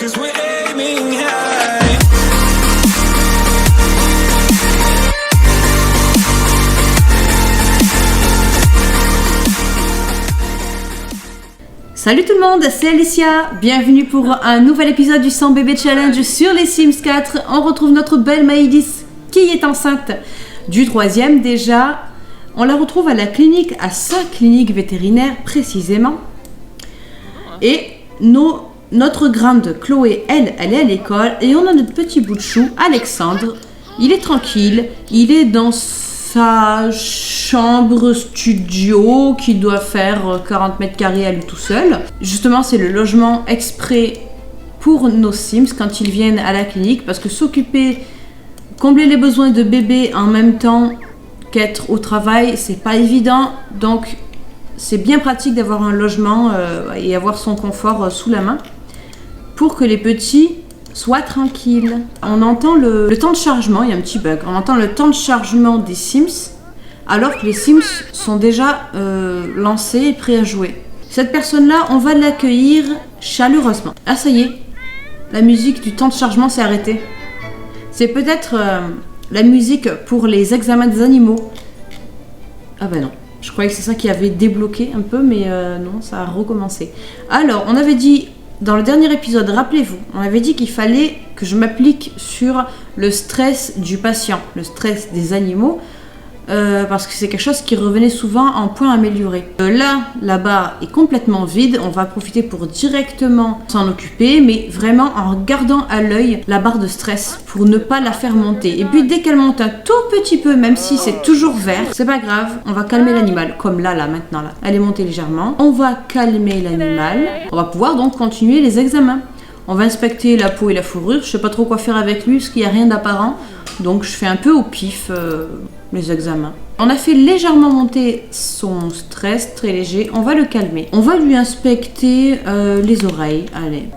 'cause we're aiming high. Salut tout le monde, c'est Alicia. Bienvenue pour un nouvel épisode du 100 bébé challenge sur les Sims 4. On retrouve notre belle Maëlys qui est enceinte du 3e déjà. On la retrouve à la clinique, à sa clinique vétérinaire précisément. Et notre grande Chloé, elle est à l'école. Et on a notre petit bout de chou, Alexandre. Il est tranquille, il est dans sa chambre studio qui doit faire 40 mètres carrés à lui tout seul. Justement, c'est le logement exprès pour nos Sims quand ils viennent à la clinique, parce que combler les besoins de bébé en même temps qu'être au travail, c'est pas évident. Donc c'est bien pratique d'avoir un logement et avoir son confort sous la main pour que les petits soient tranquilles. On entend le temps de chargement, il y a un petit bug. On entend le temps de chargement des Sims alors que les Sims sont déjà lancés et prêts à jouer. Cette personne-là, on va l'accueillir chaleureusement. Ah ça y est, la musique du temps de chargement s'est arrêtée. C'est peut-être la musique pour les examens des animaux. Ah ben non, je croyais que c'est ça qui avait débloqué un peu, mais non, ça a recommencé. Alors, on avait dit dans le dernier épisode, rappelez-vous, on avait dit qu'il fallait que je m'applique sur le stress du patient, le stress des animaux, parce que c'est quelque chose qui revenait souvent en point amélioré. La barre est complètement vide, on va profiter pour directement s'en occuper, mais vraiment en gardant à l'œil la barre de stress pour ne pas la faire monter. Et puis dès qu'elle monte un tout petit peu, même si c'est toujours vert, c'est pas grave, on va calmer l'animal, comme là maintenant là. Elle est montée légèrement, on va calmer l'animal, on va pouvoir donc continuer les examens. On va inspecter la peau et la fourrure, je sais pas trop quoi faire avec lui, parce qu'il n'y a rien d'apparent, donc je fais un peu au pif les examens. On a fait légèrement monter son stress, très léger, on va le calmer. On va lui inspecter les oreilles, allez.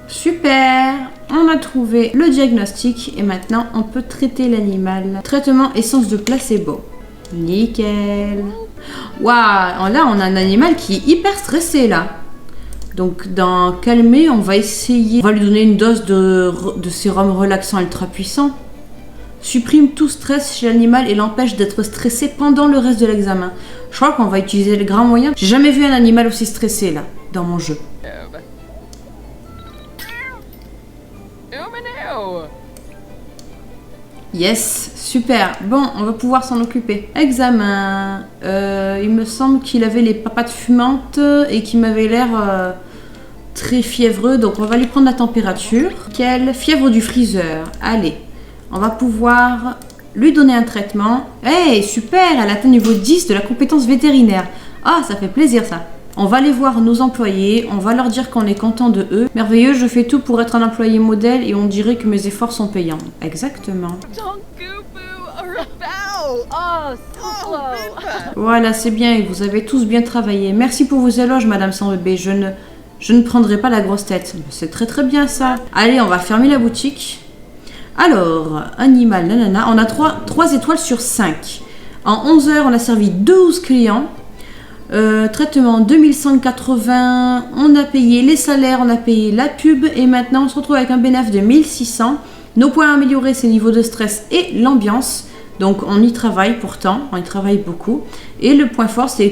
Super, on a trouvé le diagnostic et maintenant on peut traiter l'animal. Traitement essence de placebo. Nickel. Waouh, là on a un animal qui est hyper stressé là. Donc dans calmer, on va essayer, on va lui donner une dose de sérum relaxant ultra puissant. Supprime tout stress chez l'animal et l'empêche d'être stressé pendant le reste de l'examen. Je crois qu'on va utiliser le grand moyen. J'ai jamais vu un animal aussi stressé là, dans mon jeu. Yes, super. Bon, on va pouvoir s'en occuper. Examen. Il me semble qu'il avait les papates fumantes et qu'il m'avait l'air très fiévreux. Donc on va lui prendre la température. Quelle fièvre du freezer. Allez, on va pouvoir lui donner un traitement. Hey, super, elle atteint niveau 10 de la compétence vétérinaire. Ah, ça fait plaisir ça. On va aller voir nos employés, on va leur dire qu'on est content de eux. Merveilleux, je fais tout pour être un employé modèle et on dirait que mes efforts sont payants. Exactement. Voilà, c'est bien et vous avez tous bien travaillé. Merci pour vos éloges, Madame sans bébé. Je ne prendrai pas la grosse tête. C'est très très bien ça. Allez, on va fermer la boutique. Alors, animal, nanana. On a 3 étoiles sur 5. En 11 heures, on a servi 12 clients. Traitement 2180, on a payé les salaires, on a payé la pub et maintenant on se retrouve avec un bénéfice de 1600. Nos points améliorés, c'est le niveau de stress et l'ambiance. Donc on y travaille pourtant, on y travaille beaucoup. Et le point fort, c'est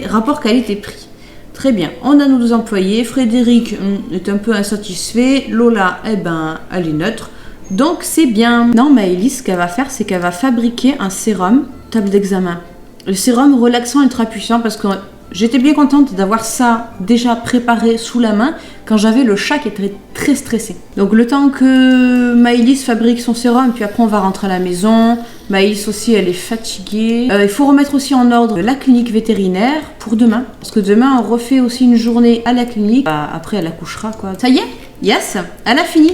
rapport qualité-prix. Très bien, on a nos 2 employés. Frédéric est un peu insatisfait. Lola, elle est neutre. Donc c'est bien. Non, Maëlys, ce qu'elle va faire, c'est qu'elle va fabriquer un sérum table d'examen. Le sérum relaxant ultra puissant parce que j'étais bien contente d'avoir ça déjà préparé sous la main quand j'avais le chat qui était très stressé. Donc le temps que Maëlys fabrique son sérum, puis après on va rentrer à la maison. Maëlys aussi, elle est fatiguée. Il faut remettre aussi en ordre la clinique vétérinaire pour demain. Parce que demain on refait aussi une journée à la clinique. Après elle accouchera quoi. Ça y est ? Yes, elle a fini.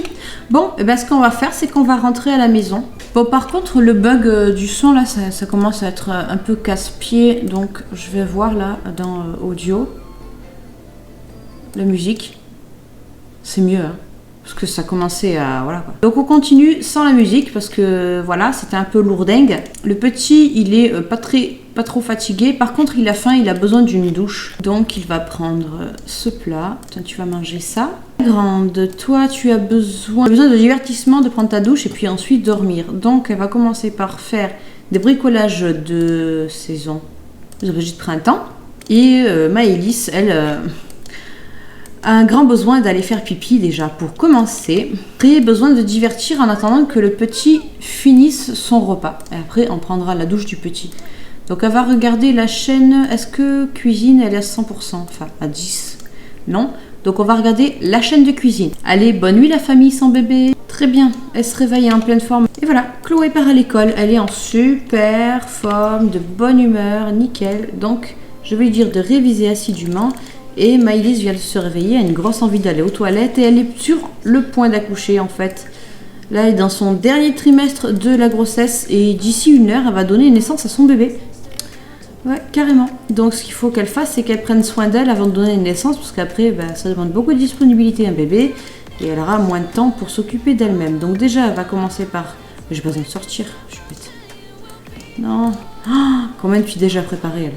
Bon, ce qu'on va faire, c'est qu'on va rentrer à la maison. Bon, par contre, le bug du son, là, ça commence à être un peu casse-pied. Donc, je vais voir, là, dans audio. La musique. C'est mieux, hein. Parce que ça commençait à... Voilà, quoi. Donc, on continue sans la musique, parce que, voilà, c'était un peu lourdingue. Le petit, il est pas très pas trop fatigué. Par contre, il a faim, il a besoin d'une douche. Donc, il va prendre ce plat. Tiens, tu vas manger ça. Grande, toi, tu as besoin de divertissement, de prendre ta douche et puis ensuite dormir. Donc, elle va commencer par faire des bricolages de saison, des objets de printemps. Et Maëlys, elle a un grand besoin d'aller faire pipi déjà pour commencer. Et besoin de divertir en attendant que le petit finisse son repas. Et après, on prendra la douche du petit. Donc, elle va regarder la chaîne. Est-ce que cuisine, elle est à 100%? Enfin, à 10. Non. Donc, on va regarder la chaîne de cuisine. Allez, bonne nuit la famille sans bébé. Très bien. Elle se réveille en pleine forme. Et voilà, Chloé part à l'école. Elle est en super forme, de bonne humeur, nickel. Donc, je vais lui dire de réviser assidûment. Et Maëlys vient de se réveiller, a une grosse envie d'aller aux toilettes et elle est sur le point d'accoucher en fait. Là, elle est dans son dernier trimestre de la grossesse et d'ici 1 heure, elle va donner naissance à son bébé. Ouais, carrément. Donc, ce qu'il faut qu'elle fasse, c'est qu'elle prenne soin d'elle avant de donner naissance parce qu'après, ça demande beaucoup de disponibilité un bébé et elle aura moins de temps pour s'occuper d'elle-même. Donc, déjà, elle va commencer par... J'ai pas besoin de sortir, je suis bête. Non. Oh, combien tu es déjà préparée, elle?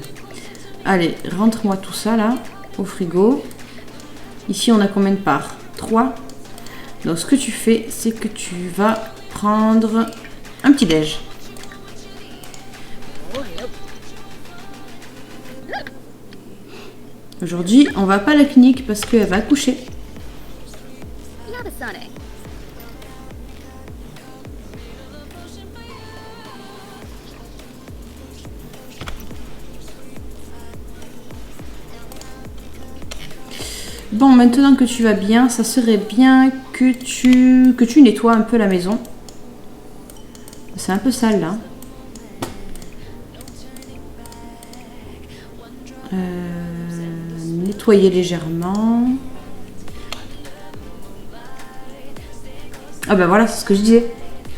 Allez, rentre-moi tout ça là. Au frigo. Ici, on a combien de parts? 3. Donc, ce que tu fais, c'est que tu vas prendre un petit déj. Aujourd'hui, on va pas à la clinique parce qu'elle va accoucher. Bon, maintenant que tu vas bien, ça serait bien que tu nettoies un peu la maison. C'est un peu sale là. Nettoyer légèrement. Ah ben voilà, c'est ce que je disais.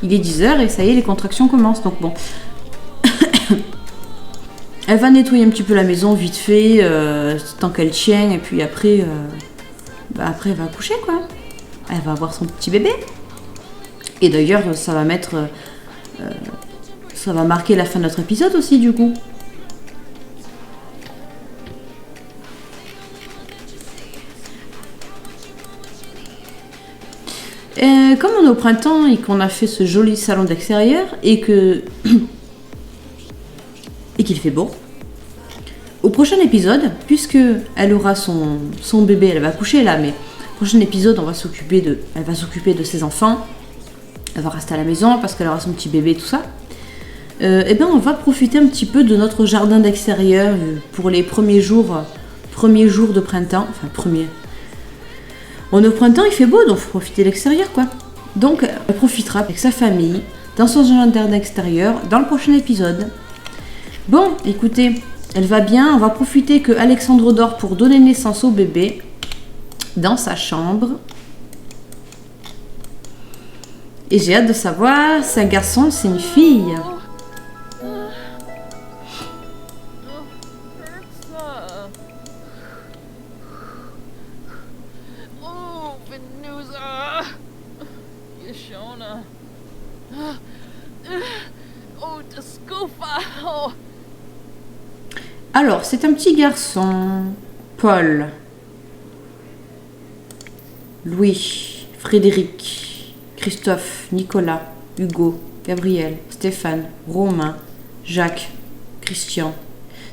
Il est 10h et ça y est, les contractions commencent. Donc bon. Elle va nettoyer un petit peu la maison vite fait, tant qu'elle tient, et puis après, après elle va accoucher quoi. Elle va avoir son petit bébé. Et d'ailleurs, ça va ça va marquer la fin de notre épisode aussi du coup. Et comme on est au printemps et qu'on a fait ce joli salon d'extérieur et qu'il fait beau. Au prochain épisode, puisque elle aura son bébé, elle va accoucher là, mais au prochain épisode, elle va s'occuper de ses enfants. Elle va rester à la maison parce qu'elle aura son petit bébé, tout ça. Et ben, on va profiter un petit peu de notre jardin d'extérieur pour les premiers jours de printemps. Enfin, on est au printemps, il fait beau, donc il faut profiter de l'extérieur, quoi. Donc, elle profitera avec sa famille dans son jardin d'extérieur dans le prochain épisode. Bon, écoutez, elle va bien. On va profiter que Alexandre dort pour donner naissance au bébé dans sa chambre. Et j'ai hâte de savoir, c'est un garçon, c'est une fille. Alors, c'est un petit garçon. Paul. Louis. Frédéric. Christophe. Nicolas. Hugo. Gabriel. Stéphane. Romain. Jacques. Christian.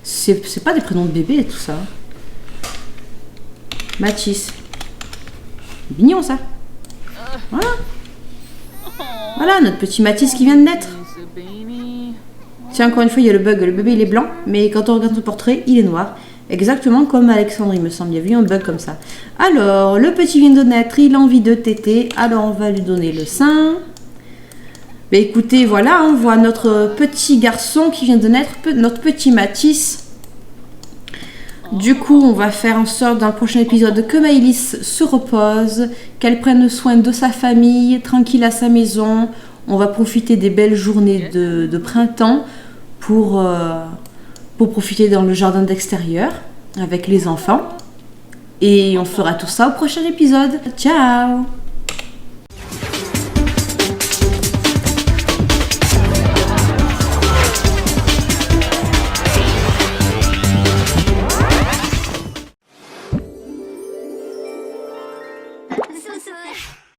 C'est pas des prénoms de bébé tout ça. Mathis. Mignon ça. Voilà. Voilà notre petit Mathis qui vient de naître. Tiens, encore une fois, il y a le bug. Le bébé, il est blanc, mais quand on regarde son portrait, il est noir. Exactement comme Alexandre, il me semble. Il y a eu un bug comme ça. Alors, le petit vient de naître, il a envie de téter. Alors, on va lui donner le sein. Mais écoutez, voilà, on voit notre petit garçon qui vient de naître, notre petit Mathis. Du coup, on va faire en sorte dans le prochain épisode que Maëlys se repose, qu'elle prenne soin de sa famille, tranquille à sa maison. On va profiter des belles journées de printemps pour profiter dans le jardin d'extérieur avec les enfants. Et on fera tout ça au prochain épisode. Ciao!